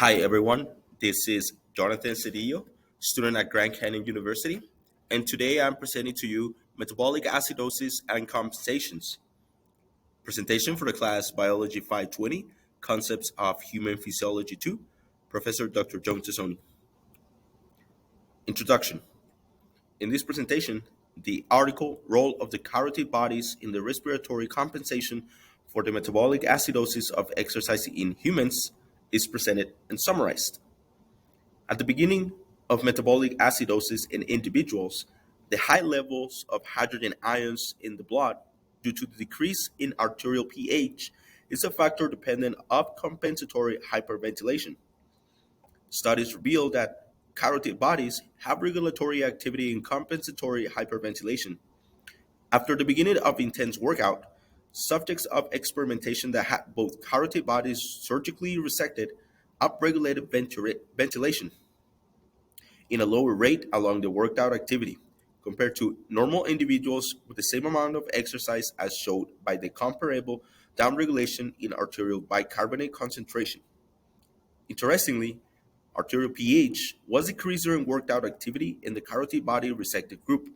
Hi, everyone. This is Jonathan Cedillo, student at Grand Canyon University, and today I'm presenting to you Metabolic Acidosis and Compensations. Presentation for the class Biology 520, Concepts of Human Physiology 2, Professor Dr. Jones Tassoni. Introduction. In this presentation, the article Role of the Carotid Bodies in the Respiratory Compensation for the Metabolic Acidosis of Exercise in Humans is presented and summarized. At the beginning of metabolic acidosis in individuals, the high levels of hydrogen ions in the blood due to the decrease in arterial pH is a factor dependent of compensatory hyperventilation. Studies reveal that carotid bodies have regulatory activity in compensatory hyperventilation. After the beginning of intense workout, subjects of experimentation that had both carotid bodies surgically resected upregulated ventilation in a lower rate along the worked out activity compared to normal individuals with the same amount of exercise as showed by the comparable downregulation in arterial bicarbonate concentration. Interestingly, arterial pH was decreased during worked out activity in the carotid body resected group.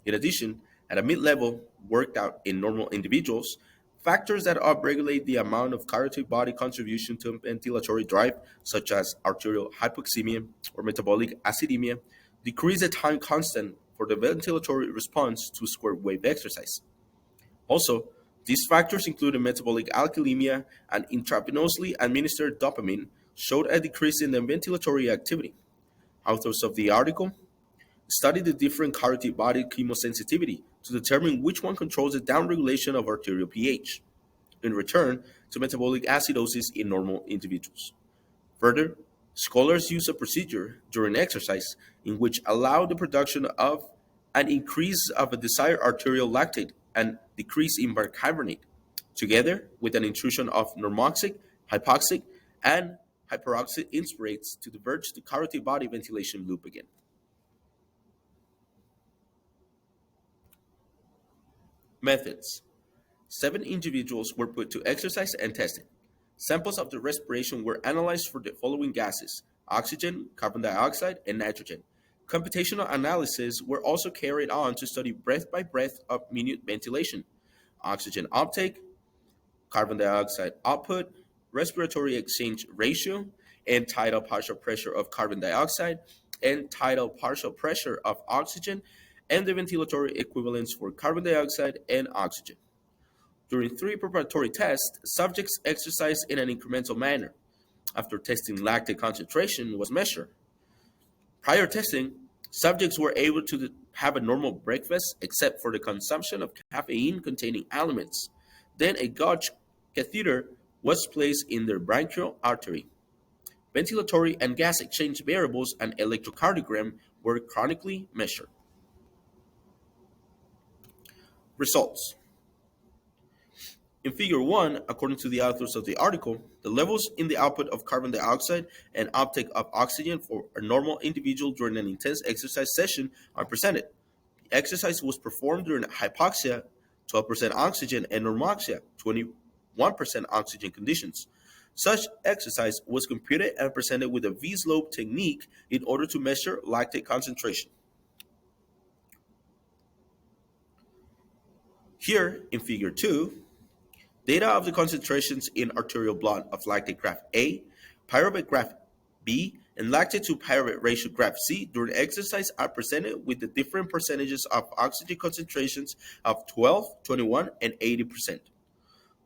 In addition, at a mid-level worked out in normal individuals, factors that upregulate the amount of carotid body contribution to ventilatory drive, such as arterial hypoxemia or metabolic acidemia, decrease the time constant for the ventilatory response to square wave exercise. Also, these factors including metabolic alkalemia and intravenously administered dopamine showed a decrease in the ventilatory activity. Authors of the article studied the different carotid body chemosensitivity to determine which one controls the downregulation of arterial pH, in return to metabolic acidosis in normal individuals. Further, scholars use a procedure during exercise in which allow the production of an increase of a desired arterial lactate and decrease in bicarbonate, together with an intrusion of normoxic, hypoxic, and hyperoxic inspirates to diverge the carotid body ventilation loop again. Methods. 7 individuals were put to exercise and tested. Samples of the respiration were analyzed for the following gases: oxygen, carbon dioxide, and nitrogen. Computational analyses were also carried on to study breath by breath of minute ventilation, oxygen uptake, carbon dioxide output, respiratory exchange ratio, and tidal partial pressure of carbon dioxide, and tidal partial pressure of oxygen, and the ventilatory equivalents for carbon dioxide and oxygen. During 3 preparatory tests, subjects exercised in an incremental manner. After testing, lactate concentration was measured. Prior testing, subjects were able to have a normal breakfast except for the consumption of caffeine-containing elements. Then a gauge catheter was placed in their bronchial artery. Ventilatory and gas exchange variables and electrocardiogram were chronically measured. Results. In Figure 1, according to the authors of the article, the levels in the output of carbon dioxide and uptake of oxygen for a normal individual during an intense exercise session are presented. The exercise was performed during hypoxia, 12% oxygen, and normoxia, 21% oxygen conditions. Such exercise was computed and presented with a V-slope technique in order to measure lactate concentration. Here, in Figure 2, data of the concentrations in arterial blood of lactate graph A, pyruvate graph B, and lactate to pyruvate ratio graph C during exercise are presented with the different percentages of oxygen concentrations of 12, 21, and 80%.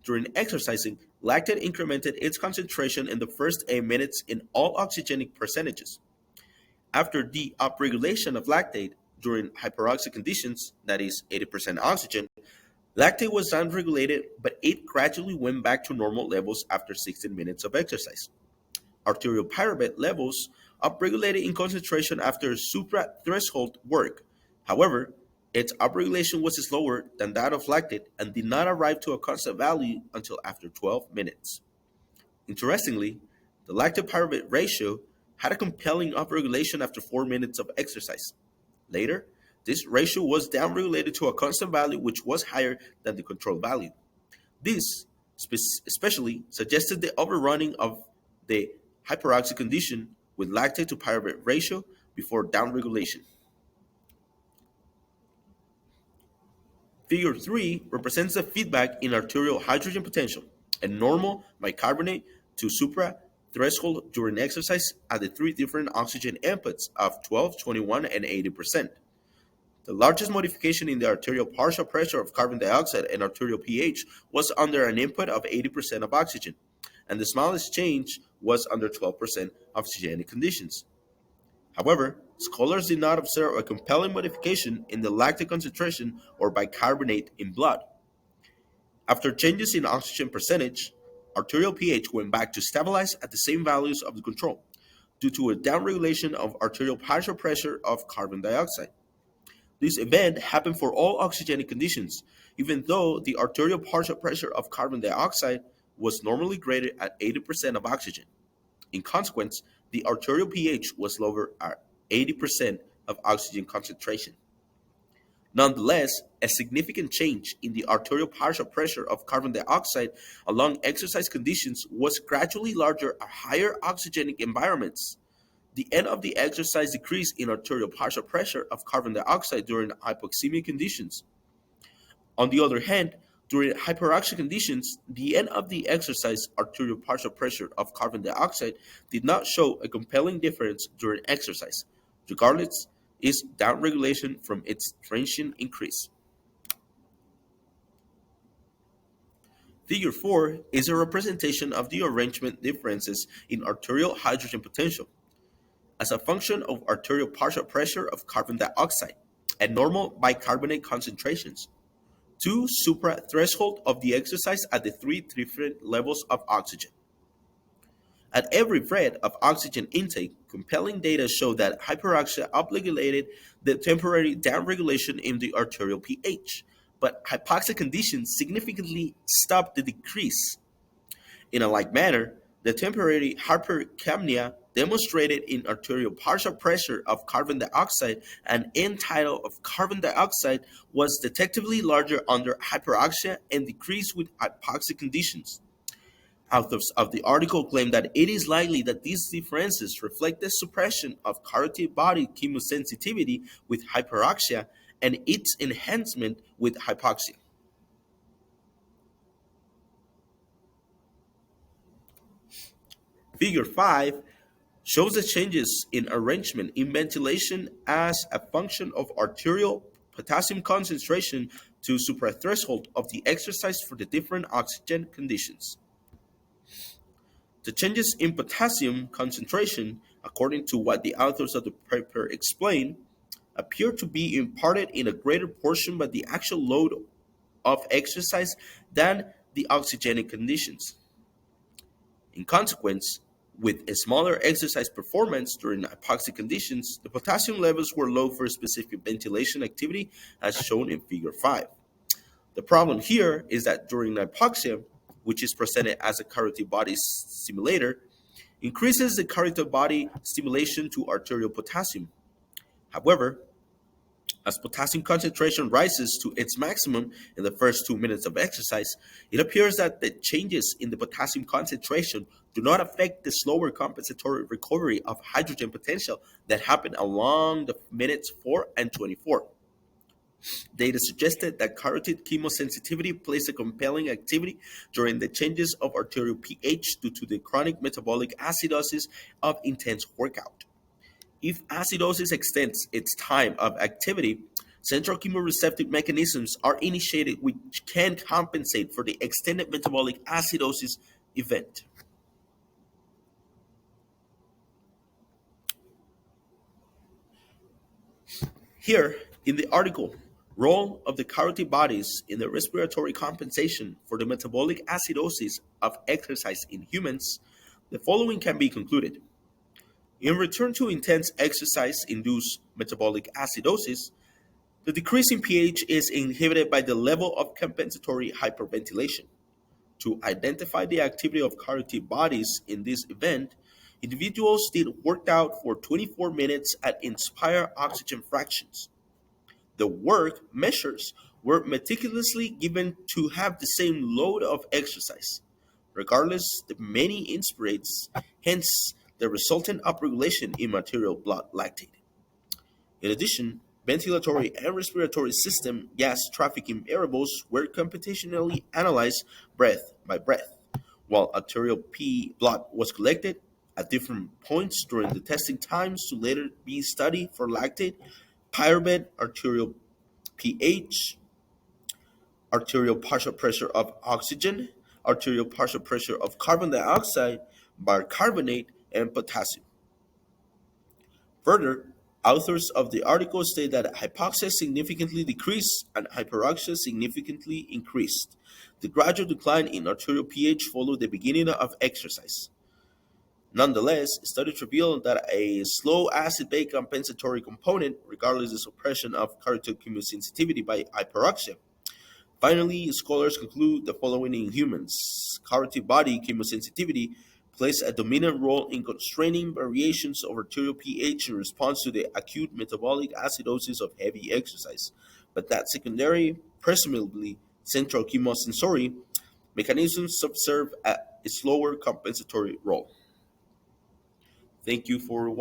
During exercising, lactate incremented its concentration in the first 8 minutes in all oxygenic percentages. After the upregulation of lactate during hyperoxic conditions, that is 80% oxygen, lactate was downregulated, but it gradually went back to normal levels after 16 minutes of exercise. Arterial pyruvate levels upregulated in concentration after supra-threshold work. However, its upregulation was slower than that of lactate and did not arrive to a constant value until after 12 minutes. Interestingly, the lactate-pyruvate ratio had a compelling upregulation after 4 minutes of exercise. Later, this ratio was downregulated to a constant value which was higher than the control value. This especially suggested the overrunning of the hyperoxia condition with lactate to pyruvate ratio before downregulation. Figure 3 represents the feedback in arterial hydrogen potential and normal bicarbonate to supra threshold during exercise at the three different oxygen inputs of 12, 21, and 80%. The largest modification in the arterial partial pressure of carbon dioxide and arterial pH was under an input of 80% of oxygen, and the smallest change was under 12% oxygenic conditions. However, scholars did not observe a compelling modification in the lactic concentration or bicarbonate in blood. After changes in oxygen percentage, arterial pH went back to stabilize at the same values of the control due to a downregulation of arterial partial pressure of carbon dioxide. This event happened for all oxygenic conditions, even though the arterial partial pressure of carbon dioxide was normally graded at 80% of oxygen. In consequence, the arterial pH was lower at 80% of oxygen concentration. Nonetheless, a significant change in the arterial partial pressure of carbon dioxide along exercise conditions was gradually larger at higher oxygenic environments. The end of the exercise decrease in arterial partial pressure of carbon dioxide during hypoxemia conditions. On the other hand, during hyperoxia conditions, the end of the exercise arterial partial pressure of carbon dioxide did not show a compelling difference during exercise, regardless its downregulation from its transient increase. Figure 4 is a representation of the arrangement differences in arterial hydrogen potential as a function of arterial partial pressure of carbon dioxide at normal bicarbonate concentrations to supra threshold of the exercise at the three different levels of oxygen. At every rate of oxygen intake, compelling data show that hyperoxia upregulated the temporary downregulation in the arterial pH, but hypoxic conditions significantly stopped the decrease. In a like manner, the temporary hypercapnia demonstrated in arterial partial pressure of carbon dioxide and end tidal of carbon dioxide was detectably larger under hyperoxia and decreased with hypoxic conditions. Authors of the article claim that it is likely that these differences reflect the suppression of carotid body chemosensitivity with hyperoxia and its enhancement with hypoxia. Figure 5 shows the changes in arrangement in ventilation as a function of arterial potassium concentration to suprathreshold of the exercise for the different oxygen conditions. The changes in potassium concentration, according to what the authors of the paper explain, appear to be imparted in a greater portion by the actual load of exercise than the oxygenic conditions. In consequence, with a smaller exercise performance during hypoxic conditions, the potassium levels were low for specific ventilation activity as shown in figure 5. The problem here is that during hypoxia, which is presented as a carotid body stimulator, increases the carotid body stimulation to arterial potassium. However, as potassium concentration rises to its maximum in the first 2 minutes of exercise, it appears that the changes in the potassium concentration do not affect the slower compensatory recovery of hydrogen potential that happen along the minutes 4 and 24. Data suggested that carotid chemosensitivity plays a compelling activity during the changes of arterial pH due to the chronic metabolic acidosis of intense workout. If acidosis extends its time of activity, central chemoreceptive mechanisms are initiated which can compensate for the extended metabolic acidosis event. Here, in the article, Role of the Carotid Bodies in the Respiratory Compensation for the Metabolic Acidosis of Exercise in Humans, the following can be concluded. In return to intense exercise-induced metabolic acidosis, the decrease in pH is inhibited by the level of compensatory hyperventilation. To identify the activity of carotid bodies in this event, individuals did worked out for 24 minutes at inspired oxygen fractions. The work measures were meticulously given to have the same load of exercise. Regardless, the many inspirates hence the resultant upregulation in arterial blood lactate. In addition, ventilatory and respiratory system gas trafficking variables were computationally analyzed breath by breath, while arterial P blood was collected at different points during the testing times to later be studied for lactate, pyruvate, arterial pH, arterial partial pressure of oxygen, arterial partial pressure of carbon dioxide, bicarbonate, and potassium. Further, authors of the article state that hypoxia significantly decreased and hyperoxia significantly increased. The gradual decline in arterial pH followed the beginning of exercise. Nonetheless, studies reveal that a slow acid-base compensatory component, regardless of suppression of carotid chemosensitivity by hyperoxia. Finally, scholars conclude the following in humans. Carotid body chemosensitivity plays a dominant role in constraining variations of arterial pH in response to the acute metabolic acidosis of heavy exercise, but that secondary, presumably central chemosensory mechanisms subserve a slower compensatory role. Thank you for watching.